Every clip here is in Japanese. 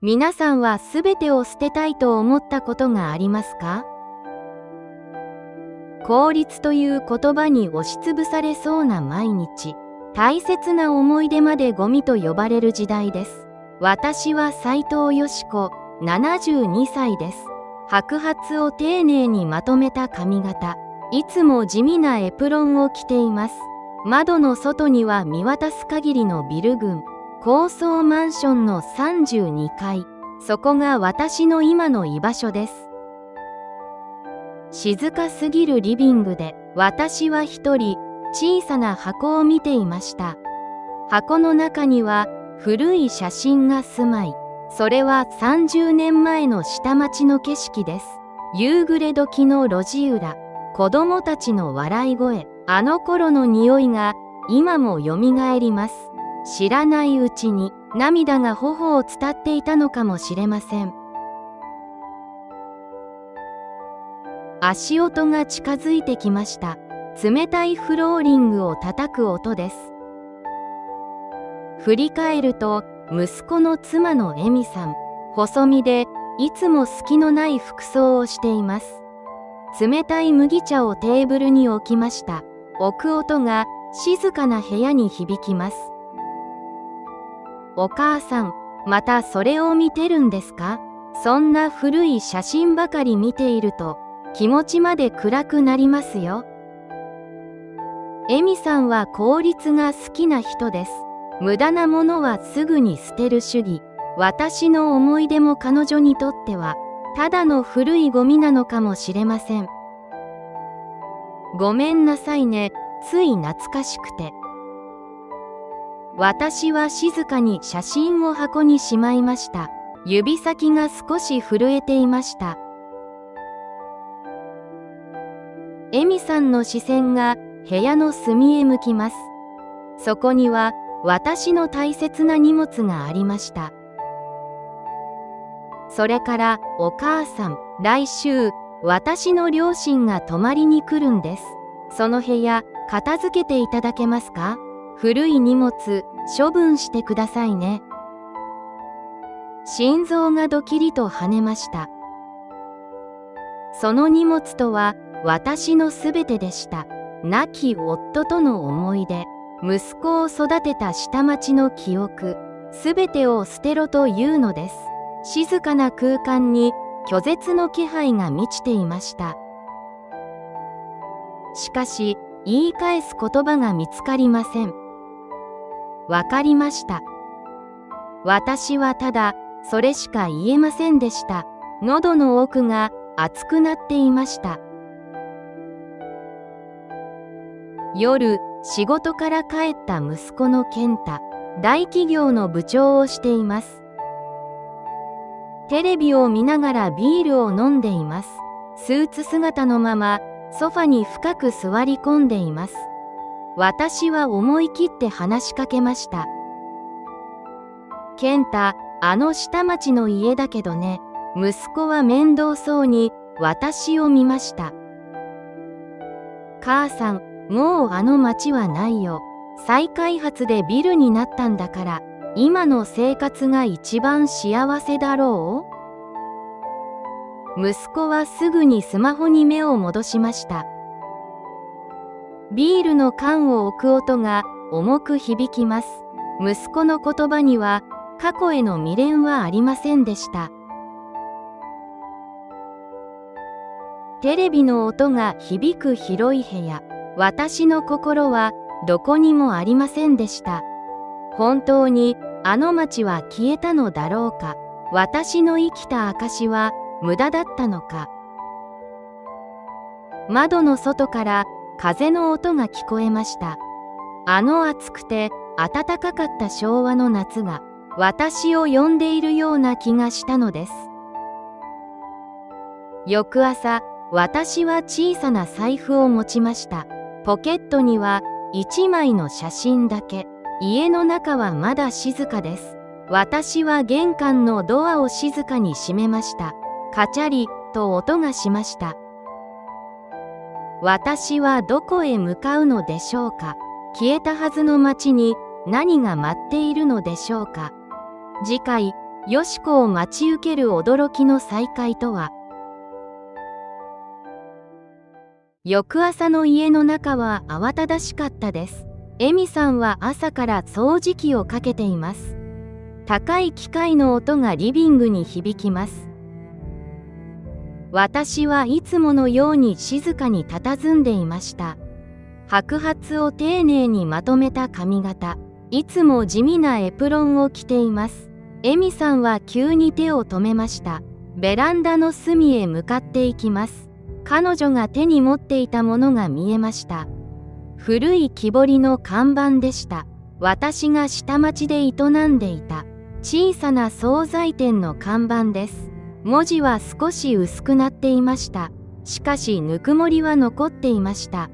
皆さんはすべてを捨てたいと思ったことがありますか？効率という言葉に押しつぶされそうな毎日。大切な思い出までゴミと呼ばれる時代です。私は斉藤よし子、72歳です。白髪を丁寧にまとめた髪型。いつも地味なエプロンを着ています。窓の外には見渡す限りのビル群。高層マンションの32階。そこが私の今の居場所です。静かすぎるリビングで、私は一人、小さな箱を見ていました。箱の中には古い写真が住まい。それは30年前の下町の景色です。夕暮れ時の路地裏、子供たちの笑い声、あの頃の匂いが今もよみがえります。知らないうちに涙が頬を伝っていたのかもしれません。足音が近づいてきました。冷たいフローリングを叩く音です。振り返ると、息子の妻のエミさん、細身でいつも隙のない服装をしています。冷たい麦茶をテーブルに置きました。置く音が静かな部屋に響きます。お母さん、またそれを見てるんですか？そんな古い写真ばかり見ていると気持ちまで暗くなりますよ。エミさんは効率が好きな人です。無駄なものはすぐに捨てる主義。私の思い出も彼女にとってはただの古いゴミなのかもしれません。ごめんなさいね、つい懐かしくて。私は静かに写真を箱にしまいました。指先が少し震えていました。エミさんの視線が部屋の隅へ向きます。そこには私の大切な荷物がありました。それからお母さん、来週私の両親が泊まりに来るんです。その部屋片付けていただけますか？古い荷物処分してくださいね。心臓がドキリと跳ねました。その荷物とは私のすべてでした。亡き夫との思い出、息子を育てた下町の記憶、すべてを捨てろというのです。静かな空間に拒絶の気配が満ちていました。しかし、言い返す言葉が見つかりません。わかりました。私はただ、それしか言えませんでした。喉の奥が熱くなっていました。夜、仕事から帰った息子の健太、大企業の部長をしています。テレビを見ながらビールを飲んでいます。スーツ姿のままソファに深く座り込んでいます。私は思い切って話しかけました。健太、あの下町の家だけどね。息子は面倒そうに私を見ました。母さん、もうあの町はないよ。再開発でビルになったんだから、今の生活が一番幸せだろう？息子はすぐにスマホに目を戻しました。ビールの缶を置く音が重く響きます。息子の言葉には過去への未練はありませんでした。テレビの音が響く広い部屋。私の心はどこにもありませんでした。本当にあの町は消えたのだろうか。私の生きた証は無駄だったのか。窓の外から風の音が聞こえました。あの暑くて暖かかった昭和の夏が私を呼んでいるような気がしたのです。翌朝、私は小さな財布を持ちました。ポケットには1枚の写真だけ。家の中はまだ静かです。私は玄関のドアを静かに閉めました。カチャリと音がしました。私はどこへ向かうのでしょうか。消えたはずの街に何が待っているのでしょうか。次回、よしこを待ち受ける驚きの再会とは。翌朝の家の中は慌ただしかったです。エミさんは朝から掃除機をかけています。高い機械の音がリビングに響きます。私はいつものように静かに佇んでいました。白髪を丁寧にまとめた髪型、いつも地味なエプロンを着ています。エミさんは急に手を止めました。ベランダの隅へ向かっていきます。彼女が手に持っていたものが見えました。古い木彫りの看板でした。私が下町で営んでいた小さな惣菜店の看板です。文字は少し薄くなっていました。しかしぬくもりは残っていました。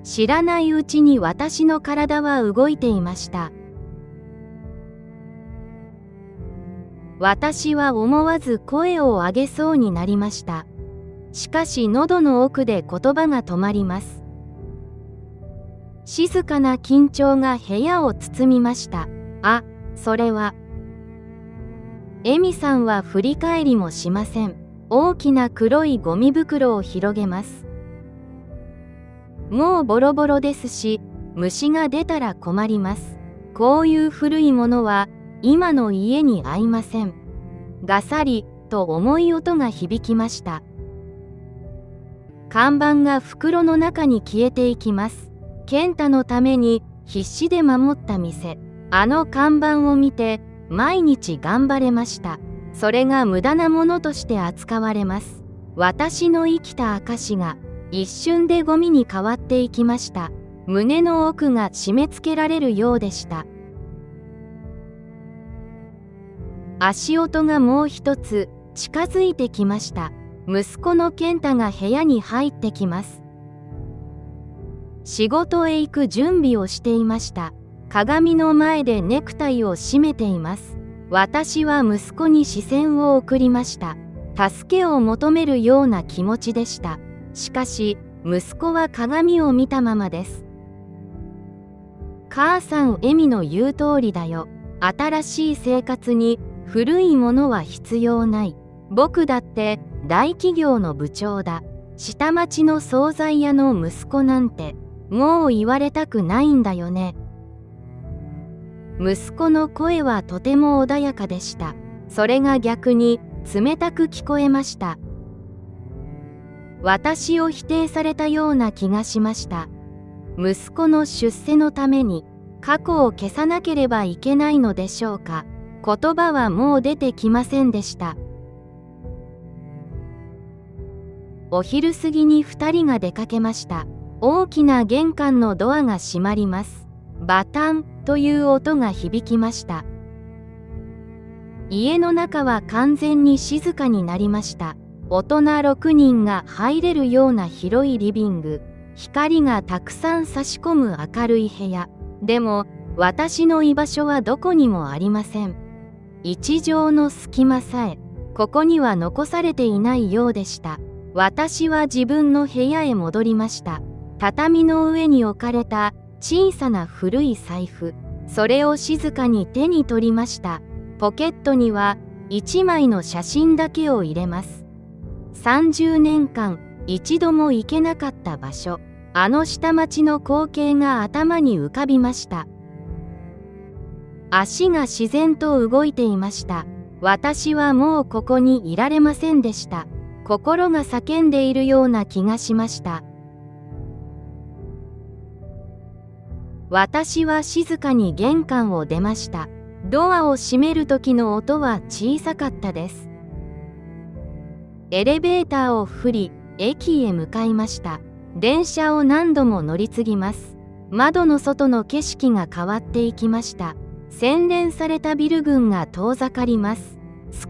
知らないうちに私の体は動いていました。私は思わず声を上げそうになりました。しかし喉の奥で言葉が止まります。静かな緊張が部屋を包みました。あ、それは。エミさんは振り返りもしません。大きな黒いゴミ袋を広げます。もうボロボロですし、虫が出たら困ります。こういう古いものは今の家に合いません。ガサリと重い音が響きました。看板が袋の中に消えていきます。健太のために必死で守った店。あの看板を見て毎日頑張れました。それが無駄なものとして扱われます。私の生きた証が一瞬でゴミに変わっていきました。胸の奥が締め付けられるようでした。足音がもう一つ近づいてきました。息子の健太が部屋に入ってきます。仕事へ行く準備をしていました。鏡の前でネクタイを締めています。私は息子に視線を送りました。助けを求めるような気持ちでした。しかし、息子は鏡を見たままです。母さん、エミの言う通りだよ。新しい生活に古いものは必要ない。僕だって大企業の部長だ。下町の惣菜屋の息子なんて、もう言われたくないんだよね。息子の声はとても穏やかでした。それが逆に冷たく聞こえました。私を否定されたような気がしました。息子の出世のために過去を消さなければいけないのでしょうか。言葉はもう出てきませんでした。お昼過ぎに2人が出かけました。大きな玄関のドアが閉まります。バタンという音が響きました。家の中は完全に静かになりました。大人6人が入れるような広いリビング。光がたくさん差し込む明るい部屋。でも私の居場所はどこにもありません。一畳の隙間さえここには残されていないようでした。私は自分の部屋へ戻りました。畳の上に置かれた小さな古い財布。それを静かに手に取りました。ポケットには1枚の写真だけを入れます。30年間一度も行けなかった場所。あの下町の光景が頭に浮かびました。足が自然と動いていました。私はもうここにいられませんでした。心が叫んでいるような気がしました。私は静かに玄関を出ました。ドアを閉める時の音は小さかったです。エレベーターを振り、駅へ向かいました。電車を何度も乗り継ぎます。窓の外の景色が変わっていきました。洗練されたビル群が遠ざかります。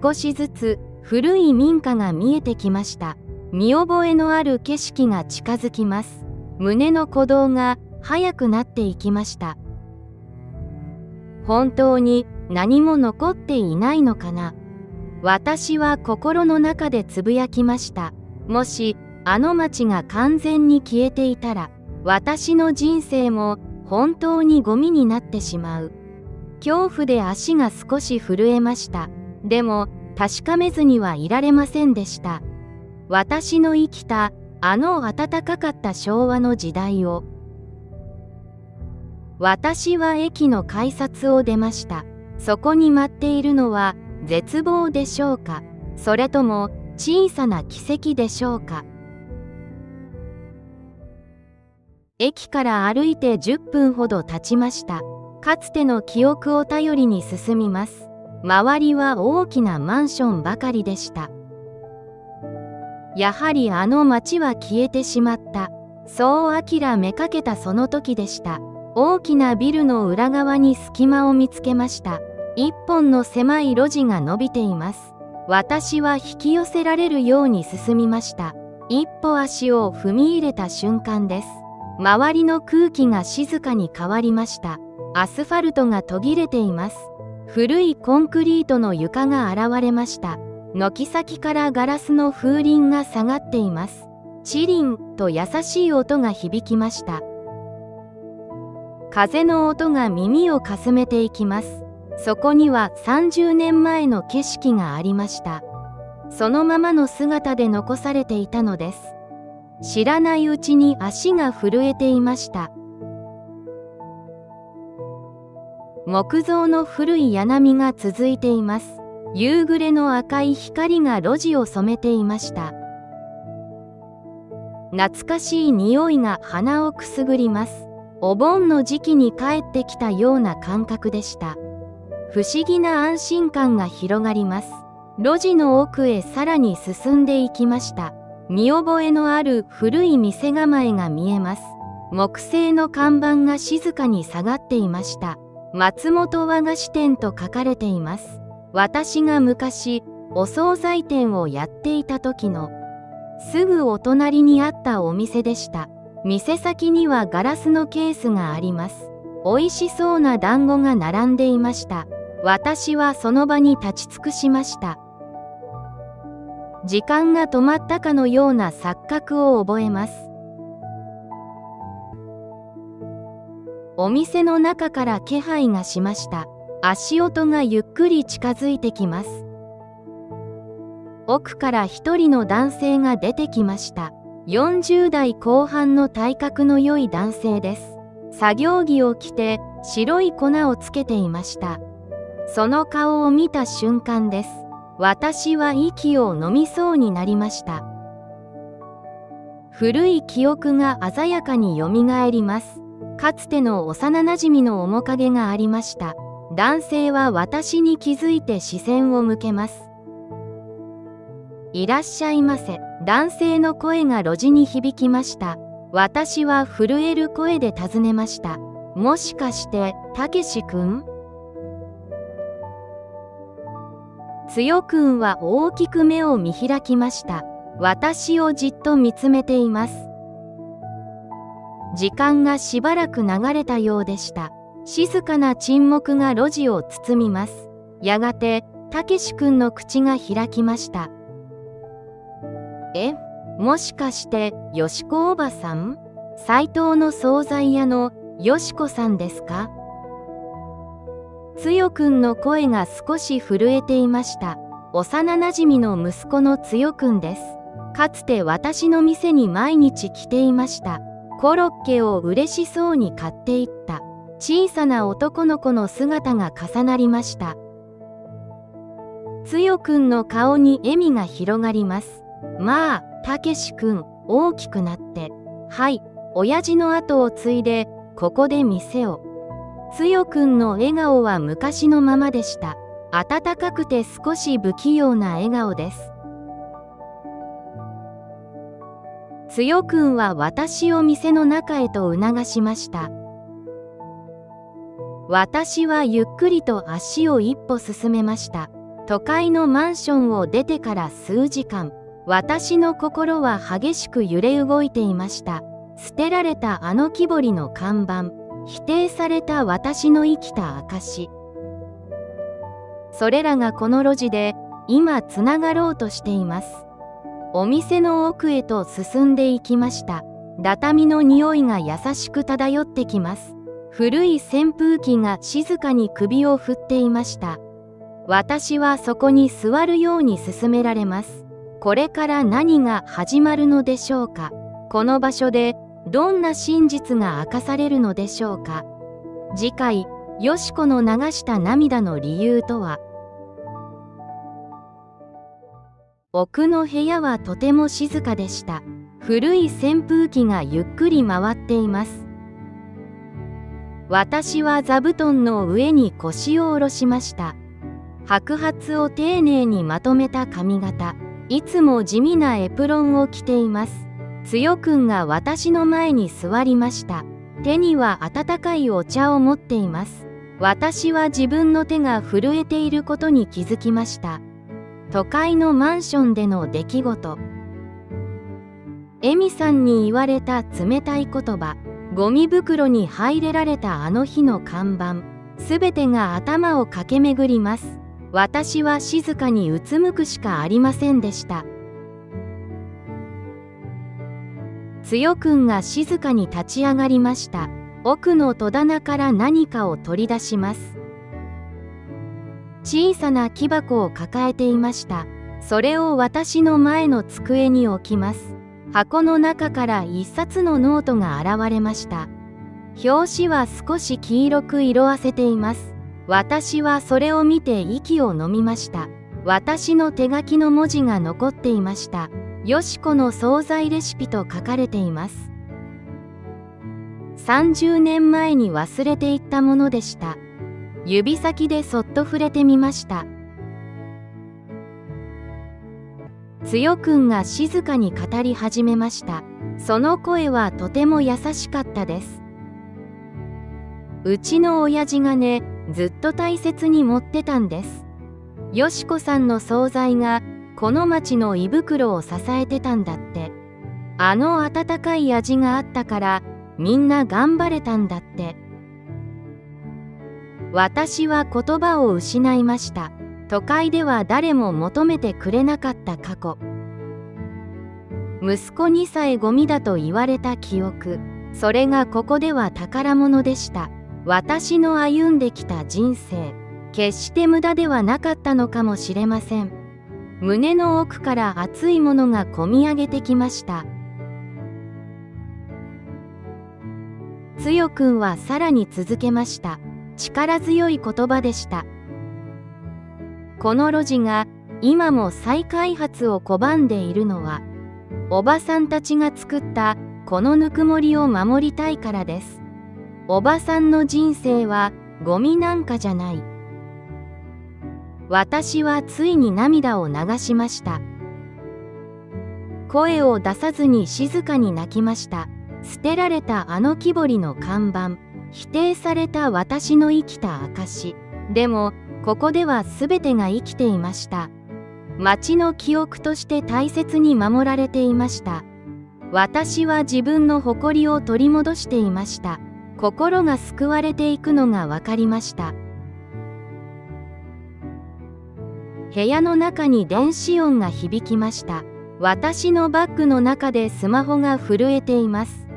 少しずつ古い民家が見えてきました。見覚えのある景色が近づきます。胸の鼓動が速くなっていきました。本当に何も残っていないのかな。私は心の中でつぶやきました。もしあの町が完全に消えていたら、私の人生も本当にゴミになってしまう。恐怖で足が少し震えました。でも確かめずにはいられませんでした。私の生きたあの暖かかった昭和の時代を。私は駅の改札を出ました。そこに待っているのは絶望でしょうか、それとも小さな奇跡でしょうか。駅から歩いて10分ほど経ちました。かつての記憶を頼りに進みます。周りは大きなマンションばかりでした。やはりあの街は消えてしまった。そう諦めかけたその時でした。大きなビルの裏側に隙間を見つけました。一本の狭い路地が伸びています。私は引き寄せられるように進みました。一歩足を踏み入れた瞬間です。周りの空気が静かに変わりました。アスファルトが途切れています。古いコンクリートの床が現れました。軒先からガラスの風鈴が下がっています。チリンと優しい音が響きました。風の音が耳をかすめていきます。そこには30年前の景色がありました。そのままの姿で残されていたのです。知らないうちに足が震えていました。木造の古い屋並みが続いています。夕暮れの赤い光が路地を染めていました。懐かしい匂いが鼻をくすぐります。お盆の時期に帰ってきたような感覚でした。不思議な安心感が広がります。路地の奥へさらに進んでいきました。見覚えのある古い店構えが見えます。木製の看板が静かに下がっていました。松本和菓子店と書かれています。私が昔お惣菜店をやっていた時のすぐお隣にあったお店でした。店先にはガラスのケースがあります。美味しそうな団子が並んでいました。私はその場に立ち尽くしました。時間が止まったかのような錯覚を覚えます。お店の中から気配がしました。足音がゆっくり近づいてきます。奥から一人の男性が出てきました。40代後半の体格の良い男性です。作業着を着て白い粉をつけていました。その顔を見た瞬間です。私は息を飲みそうになりました。古い記憶が鮮やかによみがえります。かつての幼なじみの面影がありました。男性は私に気づいて視線を向けます。いらっしゃいませ。男性の声が路地に響きました。私は震える声で尋ねました。もしかしてたけし君？つよくんは大きく目を見開きました。私をじっと見つめています。時間がしばらく流れたようでした。静かな沈黙が路地を包みます。やがてたけし君の口が開きました。もしかしてよしこおばさん？斉藤の惣菜屋のよしこさんですか？つよくんの声が少し震えていました。幼なじみの息子のつよくんです。かつて私の店に毎日来ていました。コロッケを嬉しそうに買っていった小さな男の子の姿が重なりました。つよくんの顔に笑みが広がります。まあ、たけしくん、大きくなって、はい、親父の後を継いで、ここで店を。つよくんの笑顔は昔のままでした。温かくて少し不器用な笑顔です。つよくんは私を店の中へと促しました。私はゆっくりと足を一歩進めました。都会のマンションを出てから数時間、私の心は激しく揺れ動いていました。捨てられたあの木彫りの看板、否定された私の生きた証。それらがこの路地で今つながろうとしています。お店の奥へと進んでいきました。畳の匂いが優しく漂ってきます。古い扇風機が静かに首を振っていました。私はそこに座るように勧められます。これから何が始まるのでしょうか。この場所でどんな真実が明かされるのでしょうか。次回、よしこの流した涙の理由とは。奥の部屋はとても静かでした。古い扇風機がゆっくり回っています。私は座布団の上に腰を下ろしました。白髪を丁寧にまとめた髪型、いつも地味なエプロンを着ています。つよくんが私の前に座りました。手には温かいお茶を持っています。私は自分の手が震えていることに気づきました。都会のマンションでの出来事。エミさんに言われた冷たい言葉、ゴミ袋に入れられたあの日の看板、すべてが頭を駆け巡ります。私は静かにうつむくしかありませんでした。つよくんが静かに立ち上がりました。奥の戸棚から何かを取り出します。小さな木箱を抱えていました。それを私の前の机に置きます。箱の中から一冊のノートが現れました。表紙は少し黄色く色あせています。私はそれを見て息を飲みました。私の手書きの文字が残っていました。よしこの惣菜レシピと書かれています。30年前に忘れていったものでした。指先でそっと触れてみました。つよくんが静かに語り始めました。その声はとても優しかったです。うちの親父がね、ずっと大切に持ってたんです。よしこさんの惣菜がこの町の胃袋を支えてたんだって。あの温かい味があったからみんな頑張れたんだって。私は言葉を失いました。都会では誰も求めてくれなかった過去。息子にさえゴミだと言われた記憶。それがここでは宝物でした。私の歩んできた人生、決して無駄ではなかったのかもしれません。胸の奥から熱いものがこみ上げてきました。つよくんはさらに続けました。力強い言葉でした。この路地が今も再開発を拒んでいるのは、おばさんたちが作ったこのぬくもりを守りたいからです。おばさんの人生はゴミなんかじゃない。私はついに涙を流しました。声を出さずに静かに泣きました。捨てられたあの木彫りの看板、否定された私の生きた証。でもここでは全てが生きていました。町の記憶として大切に守られていました。私は自分の誇りを取り戻していました。心が救われていくのが分かりました。部屋の中に電子音が響きました。私のバッグの中でスマホが震えています。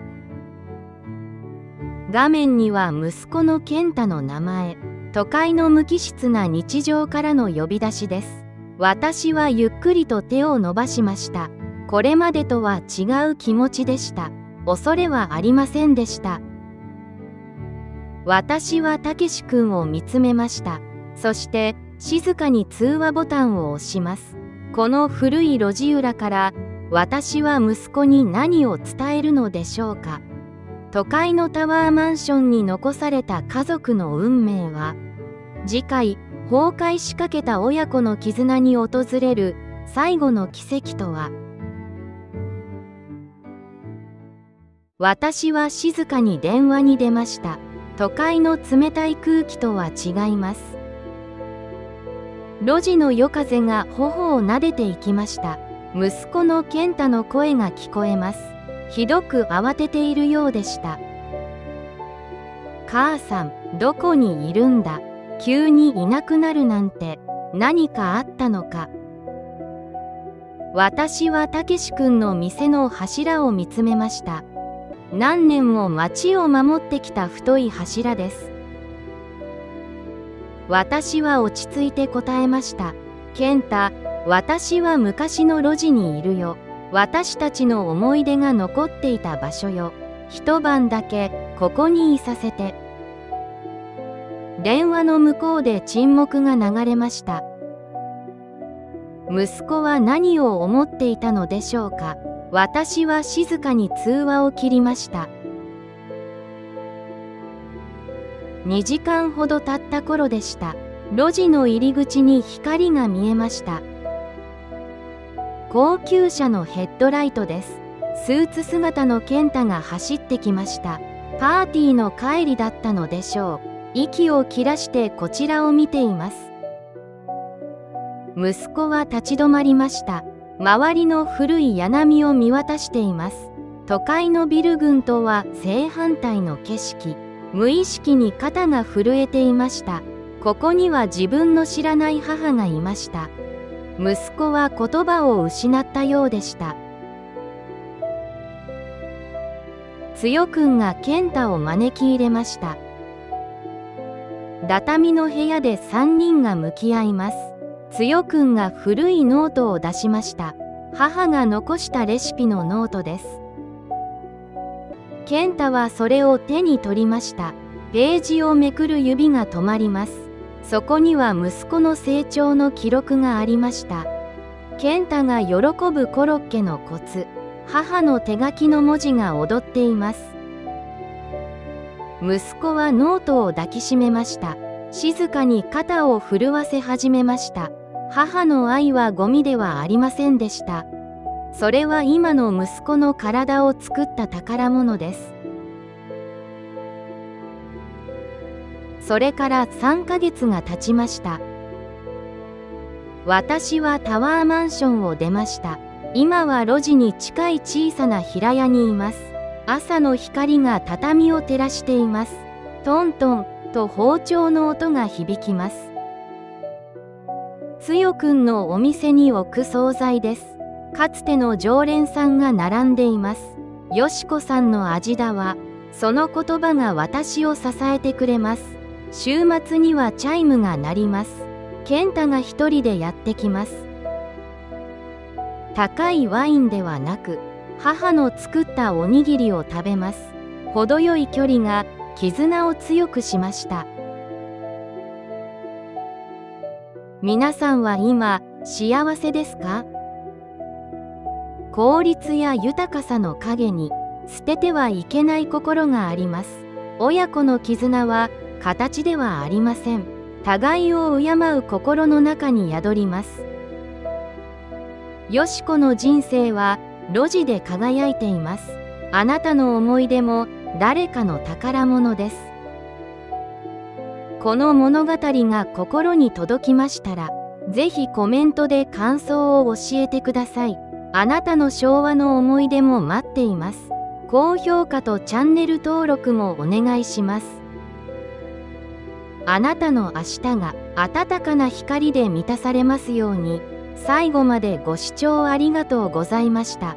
画面には息子の健太の名前。都会の無機質な日常からの呼び出しです。私はゆっくりと手を伸ばしました。これまでとは違う気持ちでした。恐れはありませんでした。私はたけし君を見つめました。そして静かに通話ボタンを押します。この古い路地裏から私は息子に何を伝えるのでしょうか。都会のタワーマンションに残された家族の運命は。次回、崩壊しかけた親子の絆に訪れる最後の奇跡とは。私は静かに電話に出ました。都会の冷たい空気とは違います。路地の夜風が頬を撫でていきました。息子の健太の声が聞こえます。ひどく慌てているようでした。母さん、どこにいるんだ。急にいなくなるなんて何かあったのか。私はたけし君の店の柱を見つめました。何年も町を守ってきた太い柱です。私は落ち着いて答えました。健太、私は昔の路地にいるよ。私たちの思い出が残っていた場所よ。一晩だけここにいさせて。電話の向こうで沈黙が流れました。息子は何を思っていたのでしょうか。私は静かに通話を切りました。2時間ほど経った頃でした。路地の入り口に光が見えました。高級車のヘッドライトです。スーツ姿の健太が走ってきました。パーティーの帰りだったのでしょう。息を切らしてこちらを見ています。息子は立ち止まりました。周りの古い柳波を見渡しています。都会のビル群とは正反対の景色。無意識に肩が震えていました。ここには自分の知らない母がいました。息子は言葉を失ったようでした。つよくんが健太を招き入れました。畳の部屋で3人が向き合います。つよくんが古いノートを出しました。母が残したレシピのノートです。健太はそれを手に取りました。ページをめくる指が止まります。そこには息子の成長の記録がありました。健太が喜ぶコロッケのコツ、母の手書きの文字が踊っています。息子はノートを抱きしめました。静かに肩を震わせ始めました。母の愛はゴミではありませんでした。それは今の息子の体を作った宝物です。それから3ヶ月が経ちました。私はタワーマンションを出ました。今は路地に近い小さな平屋にいます。朝の光が畳を照らしています。トントンと包丁の音が響きます。つよくんのお店に置く惣菜です。かつての常連さんが並んでいます。よしこさんの味だわ。その言葉が私を支えてくれます。週末にはチャイムが鳴ります。健太が一人でやってきます。高いワインではなく、母の作ったおにぎりを食べます。程よい距離が絆を強くしました。皆さんは今、幸せですか？効率や豊かさの陰に、捨ててはいけない心があります。親子の絆は、形ではありません。互いを敬う心の中に宿ります。よしこの人生は路地で輝いています。あなたの思い出も誰かの宝物です。この物語が心に届きましたら、ぜひコメントで感想を教えてください。あなたの昭和の思い出も待っています。高評価とチャンネル登録もお願いします。あなたの明日が温かな光で満たされますように。最後までご視聴ありがとうございました。